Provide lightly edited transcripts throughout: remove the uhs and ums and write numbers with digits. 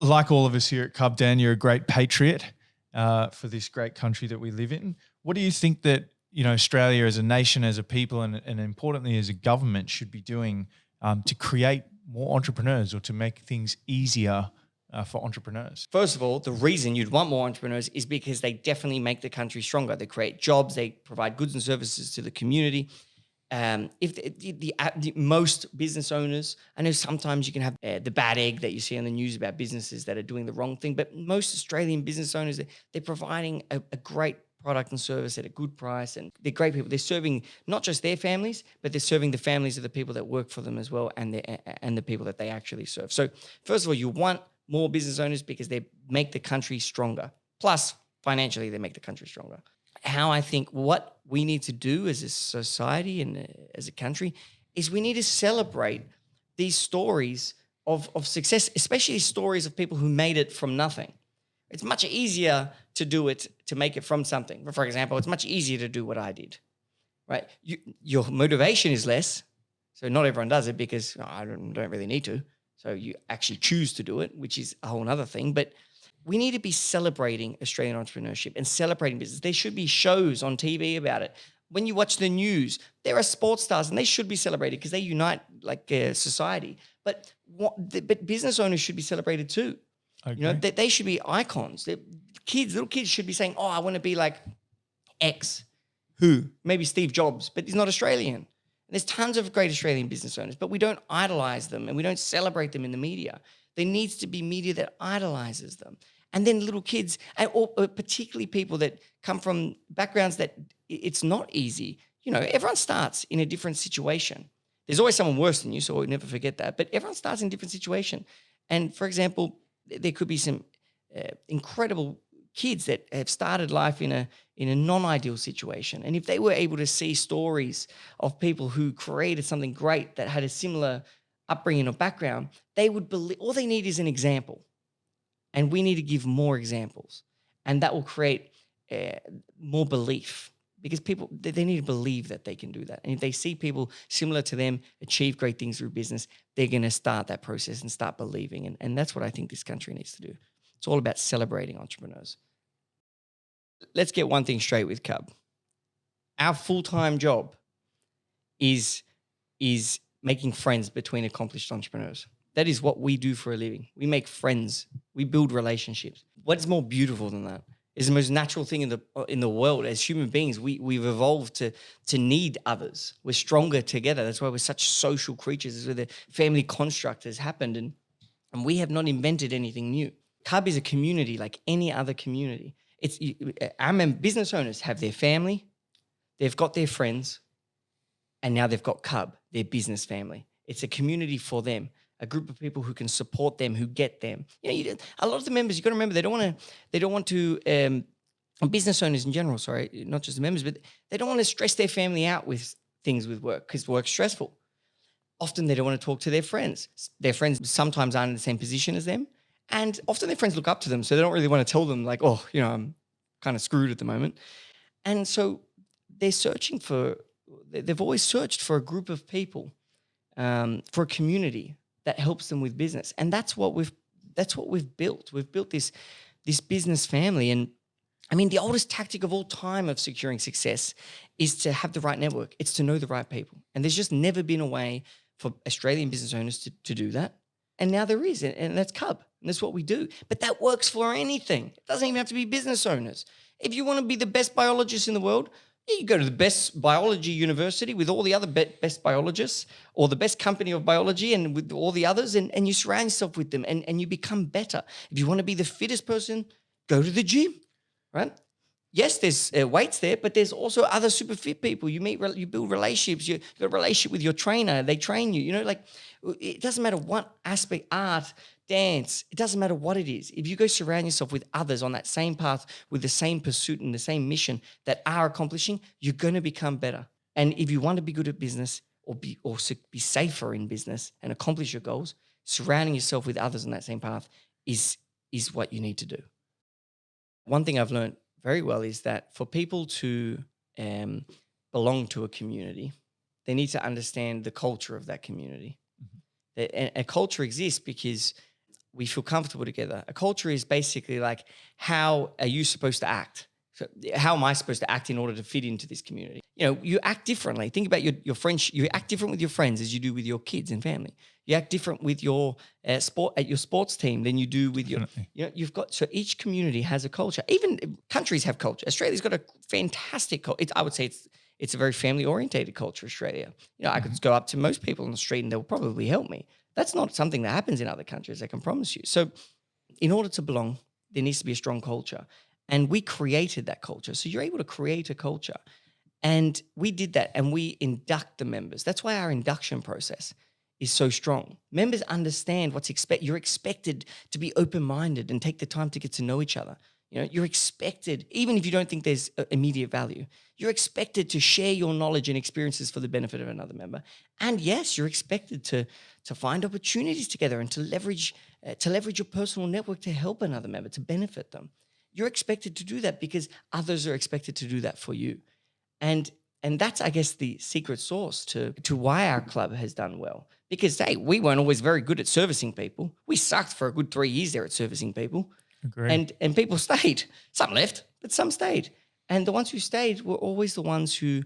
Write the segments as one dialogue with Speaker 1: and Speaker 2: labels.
Speaker 1: like all of us here at CUB, Dan, you're a great patriot for this great country that we live in. What do you think that, Australia as a nation, as a people, and importantly as a government should be doing to create more entrepreneurs or to make things easier for entrepreneurs?
Speaker 2: First of all, the reason you'd want more entrepreneurs is because they definitely make the country stronger. They create jobs, they provide goods and services to the community. If the most business owners, I know sometimes you can have the bad egg that you see on the news about businesses that are doing the wrong thing, but most Australian business owners, they're providing a great product and service at a good price, and they're great people. They're serving not just their families, but they're serving the families of the people that work for them as well, and the people that they actually serve. So first of all, you want more business owners because they make the country stronger. Plus, financially, they make the country stronger. How I think what we need to do as a society and as a country is we need to celebrate these stories of success, especially stories of people who made it from nothing. It's much easier to do it, to make it from something. For example, it's much easier to do what I did, right? Your motivation is less. So not everyone does it because I don't really need to. So you actually choose to do it, which is a whole other thing. But we need to be celebrating Australian entrepreneurship and celebrating business. There should be shows on TV about it. When you watch the news, there are sports stars and they should be celebrated because they unite like society. But business owners should be celebrated too. Okay. They should be icons. Little kids should be saying, "Oh, I want to be like X." Who? Maybe Steve Jobs, but he's not Australian. And there's tons of great Australian business owners, but we don't idolize them and we don't celebrate them in the media. There needs to be media that idolizes them. And then little kids, or particularly people that come from backgrounds that it's not easy. Everyone starts in a different situation. There's always someone worse than you, so we'll never forget that. But everyone starts in a different situation. And for example, there could be some incredible kids that have started life in a non-ideal situation. And if they were able to see stories of people who created something great that had a similar upbringing or background, they would believe. All they need is an example. And we need to give more examples. And that will create more belief because people, they need to believe that they can do that. And if they see people similar to them achieve great things through business, they're going to start that process and start believing. And that's what I think this country needs to do. It's all about celebrating entrepreneurs. Let's get one thing straight with CUB. Our full-time job is making friends between accomplished entrepreneurs. That is what we do for a living. We make friends. We build relationships. What's more beautiful than that? It's the most natural thing in the world. As human beings, we've evolved to need others. We're stronger together. That's why we're such social creatures. That's where the family construct has happened. And we have not invented anything new. CUB is a community like any other community. Business owners have their family, they've got their friends, and now they've got CUB, their business family. It's a community for them, a group of people who can support them, who get them. A lot of the members, you've got to remember, they don't want to, business owners in general, sorry, not just the members, but they don't want to stress their family out with things with work because work's stressful. Often they don't want to talk to their friends. Their friends sometimes aren't in the same position as them. And often their friends look up to them, so they don't really want to tell them like, oh, I'm kind of screwed at the moment. And so they've always searched for a group of people, for a community that helps them with business. And that's what we've built. We've built this business family. And I mean, the oldest tactic of all time of securing success is to have the right network. It's to know the right people. And there's just never been a way for Australian business owners to do that. And now there is, and that's CUB, and that's what we do. But that works for anything. It doesn't even have to be business owners. If you want to be the best biologist in the world, you go to the best biology university with all the other best biologists, or the best company of biology and with all the others, and you surround yourself with them and you become better. If you want to be the fittest person, go to the gym, right? Yes, there's weights there, but there's also other super fit people. You build relationships. You got a relationship with your trainer. They train you. It doesn't matter what aspect, art, dance, it doesn't matter what it is. If you go surround yourself with others on that same path, with the same pursuit and the same mission that are accomplishing, you're going to become better. And if you want to be good at business or be safer in business and accomplish your goals, surrounding yourself with others on that same path is what you need to do. One thing I've learned very well is that for people to belong to a community, they need to understand the culture of that community. Mm-hmm. A culture exists because we feel comfortable together. A culture is basically like, how are you supposed to act? So how am I supposed to act in order to fit into this community? You know, you act differently. Think about your friends. You act different with your friends as you do with your kids and family. You act different with your your sports team than you do with
Speaker 1: Definitely.
Speaker 2: you've got, so each community has a culture. Even countries have culture. Australia's got a fantastic culture. I would say it's a very family orientated culture, Australia. You know, I could go up to most people on the street and they'll probably help me. That's not something that happens in other countries, I can promise you. So in order to belong, there needs to be a strong culture. And we created that culture. So you're able to create a culture. And we did that, and we induct the members. That's why our induction process is so strong. Members understand what's expected. You're expected to be open-minded and take the time to get to know each other. You know, you're expected, even if you don't think there's immediate value, you're expected to share your knowledge and experiences for the benefit of another member. And yes, you're expected to find opportunities together and to leverage your personal network to help another member, to benefit them. You're expected to do that because others are expected to do that for you. And that's, I guess, the secret sauce to why our club has done well. Because, hey, we weren't always very good at servicing people. We sucked for a good 3 years there at servicing people.
Speaker 1: Agreed.
Speaker 2: And people stayed. Some left, but some stayed. And the ones who stayed were always the ones who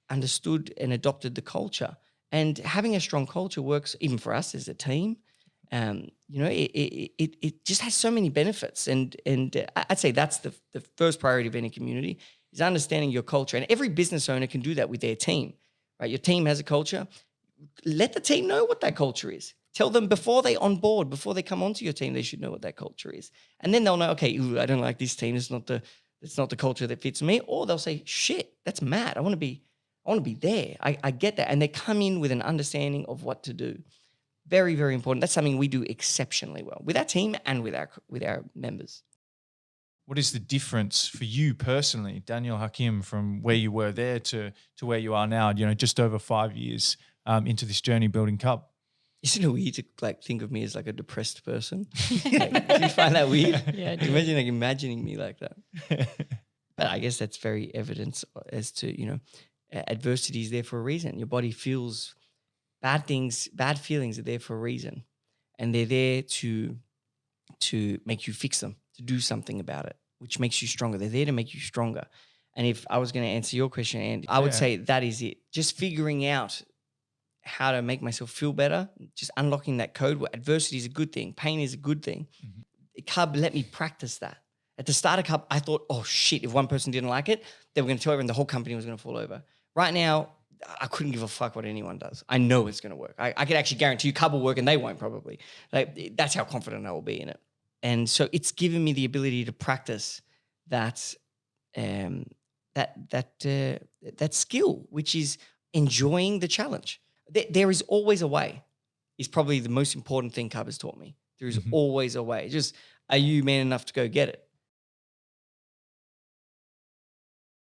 Speaker 2: understood and adopted the culture. And having a strong culture works even for us as a team. You know, it just has so many benefits. And I'd say that's the first priority of any community, is understanding your culture. And every business owner can do that with their team, right? Your team has a culture. Let the team know what that culture is. Tell them before they onboard, before they come onto your team, they should know what that culture is. And then they'll know, okay, ooh, I don't like this team. It's not the culture that fits me. Or they'll say, shit, that's mad. I want to be there. I get that. And they come in with an understanding of what to do. Very, very important. That's something we do exceptionally well with our team and with our members.
Speaker 1: What is the difference for you personally, Daniel Hakim, from where you were there to where you are now, you know, just over 5 years into this journey building CUB?
Speaker 2: Isn't it weird to like think of me as like a depressed person? Like, do you find that weird?
Speaker 3: Yeah, I do.
Speaker 2: Imagine like imagining me like that. But I guess that's very evidence as to, you know, adversity is there for a reason. Your body feels bad things, bad feelings are there for a reason. And they're there to make you fix them, to do something about it, which makes you stronger. They're there to make you stronger. And if I was going to answer your question, Andy, I would say that is it. Just figuring out how to make myself feel better, just unlocking that code where adversity is a good thing, pain is a good thing. Mm-hmm. CUB let me practice that. At the start of CUB, I thought, oh shit, if one person didn't like it, they were going to tell everyone the whole company was going to fall over. Right now, I couldn't give a fuck what anyone does. I know it's going to work. I could actually guarantee you CUB will work and they won't probably. Like, that's how confident I will be in it. And so it's given me the ability to practice that skill, which is enjoying the challenge. There is always a way, is probably the most important thing CUB has taught me. There is always a way. Just, are you man enough to go get it?